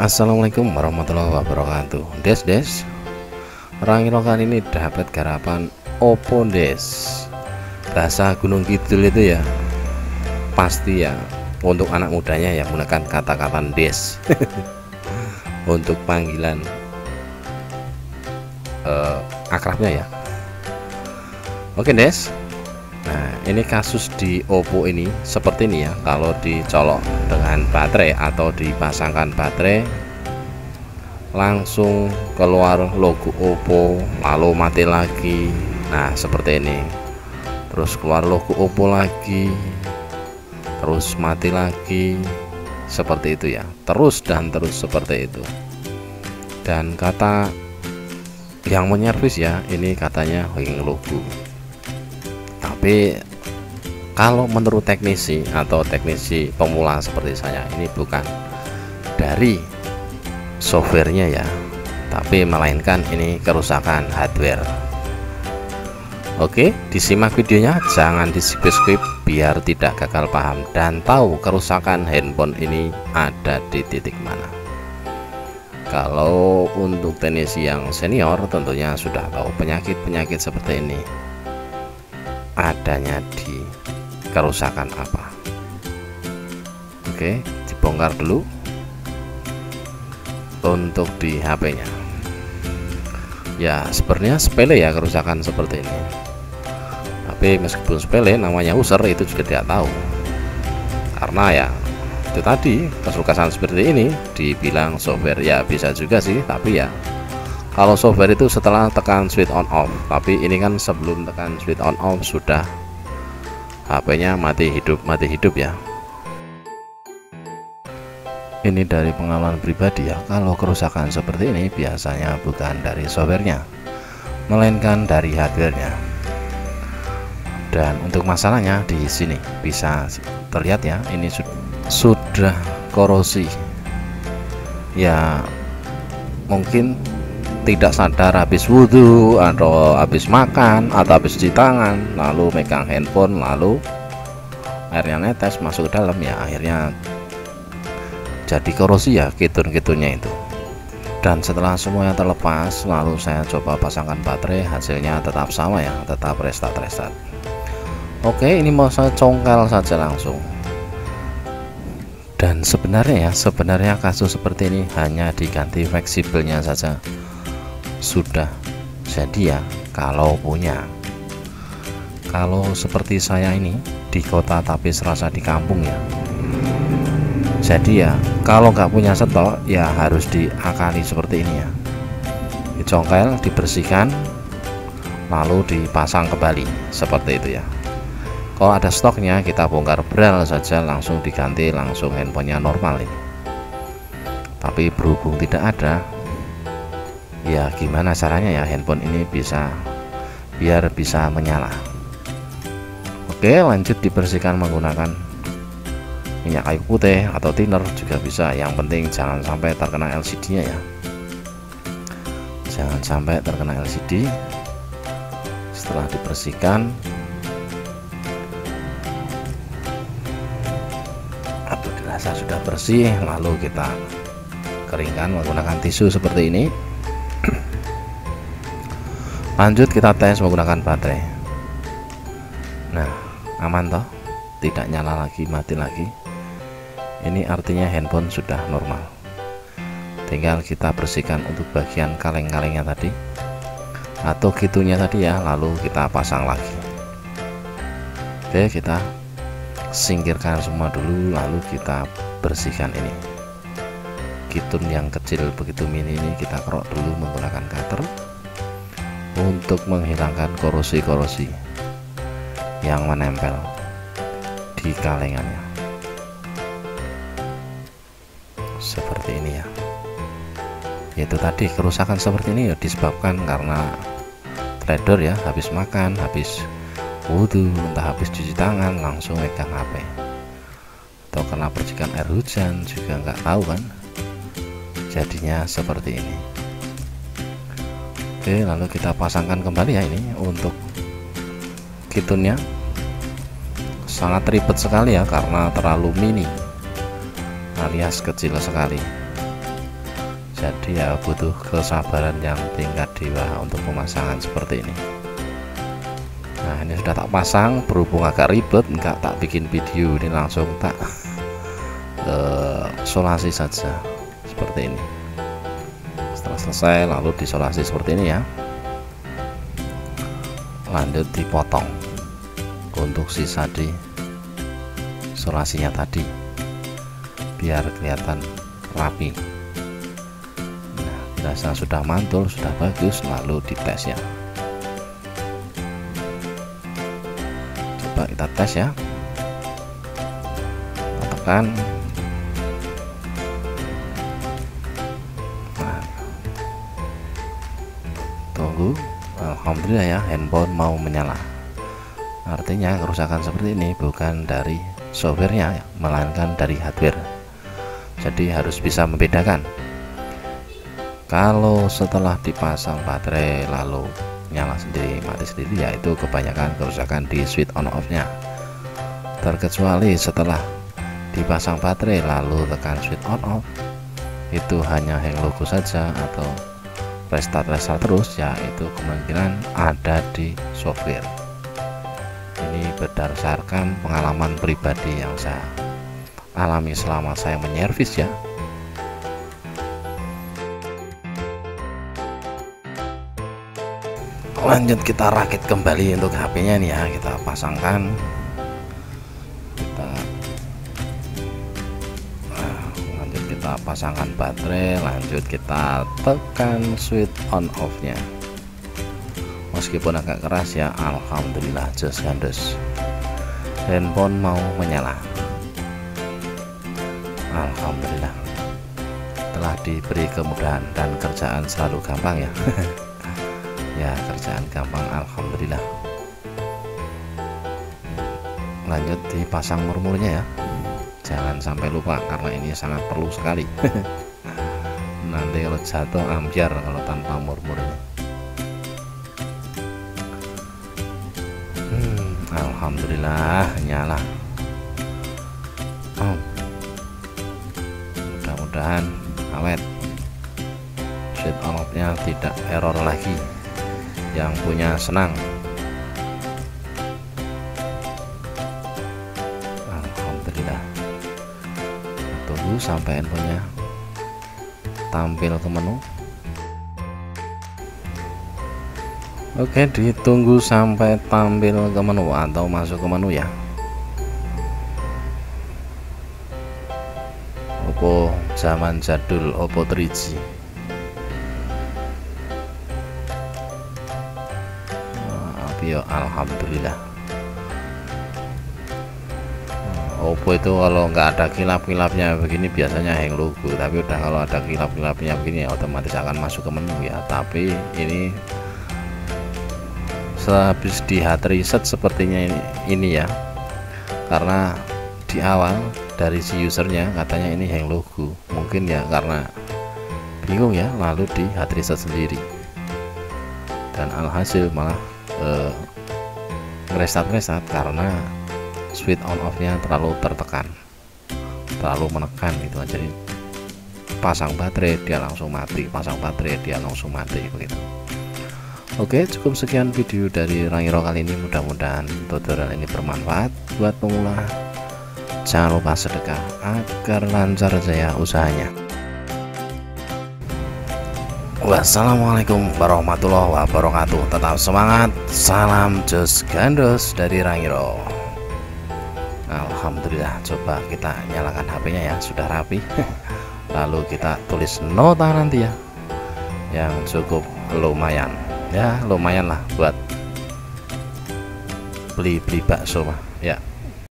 Assalamualaikum warahmatullahi wabarakatuh. Des, Rangiro kali ini dapat garapan Oppo Des. Bahasa Gunung Kidul itu ya pasti ya untuk anak mudanya yang menggunakan kata-kata Des untuk panggilan akrabnya ya. Oke Des. Nah, ini kasus di Oppo ini seperti ini ya. Kalau dicolok dengan baterai atau dipasangkan baterai, langsung keluar logo Oppo, lalu mati lagi. Nah, seperti ini. Terus keluar logo Oppo lagi, terus mati lagi. Seperti itu ya. Terus dan terus seperti itu. Dan kata yang menyervis ya, ini katanya hang logo. Tapi kalau menurut teknisi atau teknisi pemula seperti saya, ini bukan dari softwarenya ya, tapi melainkan ini kerusakan hardware. Oke, disimak videonya, jangan di skip biar tidak gagal paham dan tahu kerusakan handphone ini ada di titik mana. Kalau untuk teknisi yang senior tentunya sudah tahu penyakit-penyakit seperti ini adanya di kerusakan apa. Oke, dibongkar dulu untuk di HP-nya. Ya, sebenarnya sepele ya kerusakan seperti ini. Tapi meskipun sepele, namanya user itu juga tidak tahu. Karena ya itu tadi kerusakan seperti ini dibilang software ya bisa juga sih, tapi ya kalau software itu setelah tekan switch on off, tapi ini kan sebelum tekan switch on off sudah HP-nya mati hidup ya. Ini dari pengalaman pribadi ya, kalau kerusakan seperti ini biasanya bukan dari softwarenya, melainkan dari hardwarenya. Dan untuk masalahnya di sini bisa terlihat ya, ini sudah korosi. Ya mungkin tidak sadar habis wudhu atau habis makan atau habis cuci tangan, lalu megang handphone, lalu airnya netes masuk ke dalam ya, akhirnya jadi korosi ya kitun-kitunnya itu. Dan setelah semuanya terlepas, lalu saya coba pasangkan baterai, hasilnya tetap sama ya, tetap restart. Oke, ini mau saya congkel saja langsung. Dan sebenarnya kasus seperti ini hanya diganti fleksibelnya saja sudah jadi ya, kalau punya. Kalau seperti saya ini di kota tapi serasa di kampung ya, jadi ya kalau nggak punya stok ya harus diakali seperti ini ya, dicongkel, dibersihkan, lalu dipasang kembali seperti itu ya. Kalau ada stoknya kita bongkar bral saja, langsung diganti, langsung handphonenya normal ini. Tapi berhubung tidak ada, ya gimana caranya ya handphone ini biar bisa menyala. Oke, lanjut dibersihkan menggunakan minyak kayu putih atau thinner juga bisa. Yang penting jangan sampai terkena LCD nya ya, jangan sampai terkena LCD. Setelah dibersihkan atau dirasa sudah bersih, lalu kita keringkan menggunakan tisu seperti ini. Lanjut kita tes menggunakan baterai. Nah, aman toh, tidak nyala lagi, mati lagi. Ini artinya handphone sudah normal. Tinggal kita bersihkan untuk bagian kaleng-kalengnya tadi atau gitunya tadi ya, lalu kita pasang lagi. Oke, kita singkirkan semua dulu, lalu kita bersihkan ini gitun yang kecil begitu mini ini, kita kerok dulu menggunakan cutter untuk menghilangkan korosi-korosi yang menempel di kalengannya seperti ini ya. Itu tadi kerusakan seperti ini ya disebabkan karena trader ya, habis makan, habis wudhu, entah habis cuci tangan langsung megang HP, atau kena percikan air hujan juga nggak tahu kan, jadinya seperti ini. Oke, lalu kita pasangkan kembali ya. Ini untuk kitunnya sangat ribet sekali ya, karena terlalu mini alias kecil sekali. jadi ya butuh kesabaran yang tingkat dewa untuk pemasangan seperti ini. Nah, ini sudah tak pasang, berhubung agak ribet nggak tak bikin video, ini langsung tak solasi saja seperti ini. Setelah selesai lalu disolasi seperti ini ya, lanjut dipotong untuk sisa di solasinya tadi biar kelihatan rapi. Nah, dirasa sudah mantul, sudah bagus, lalu dites ya. Coba kita tes ya, kita tekan. Nah, tunggu. Alhamdulillah ya, handphone mau menyala. Artinya kerusakan seperti ini bukan dari softwarenya, melainkan dari hardware. Jadi harus bisa membedakan. Kalau setelah dipasang baterai lalu nyala sendiri, mati sendiri, yaitu kebanyakan kerusakan di switch on off nya. Terkecuali setelah dipasang baterai lalu tekan switch on off, itu hanya hang logo saja atau restart terus, ya itu kemungkinan ada di software. Ini berdasarkan pengalaman pribadi yang saya alami selama saya menyervis ya. Lanjut kita rakit kembali untuk HP-nya nih ya, kita pasangkan, lanjut kita pasangkan baterai, lanjut kita tekan switch on off nya. Meskipun agak keras ya, alhamdulillah just gandos, handphone mau menyala. Alhamdulillah telah diberi kemudahan dan kerjaan selalu gampang ya. Ya, kerjaan gampang, alhamdulillah. Lanjut dipasang murmurnya ya, jangan sampai lupa karena ini sangat perlu sekali. Nanti kalau jatuh ambiar kalau tanpa murmurnya. Alhamdulillah nyala. Mudah-mudahan awet, switch on off nya tidak error lagi. Yang punya senang. Alhamdulillah. Tunggu sampai handphonenya tampil ke menu. Oke, ditunggu sampai tampil ke menu atau masuk ke menu ya. Oppo zaman jadul, Oppo 3G. Ya, alhamdulillah. Oppo itu kalau nggak ada kilap-kilapnya begini biasanya hang logo, tapi udah kalau ada kilap-kilapnya begini otomatis akan masuk ke menu ya. Tapi ini sehabis di hard reset sepertinya ini ya, karena di awal dari si usernya katanya ini hang logo, mungkin ya karena bingung ya, lalu di hard reset sendiri dan alhasil malah restart karena switch on off nya terlalu tertekan, terlalu menekan gitu. Jadi pasang baterai dia langsung mati, pasang baterai dia langsung mati begitu. Oke, cukup sekian video dari Rangiro kali ini, mudah-mudahan tutorial ini bermanfaat buat pemula. Jangan lupa sedekah agar lancar jaya usahanya. Wassalamualaikum warahmatullahi wabarakatuh. Tetap semangat, salam just gandos dari Rangiro. Alhamdulillah. Coba kita nyalakan HP-nya ya, sudah rapi. Lalu kita tulis nota nanti ya, yang cukup lumayan ya, lumayan lah buat beli bakso mah.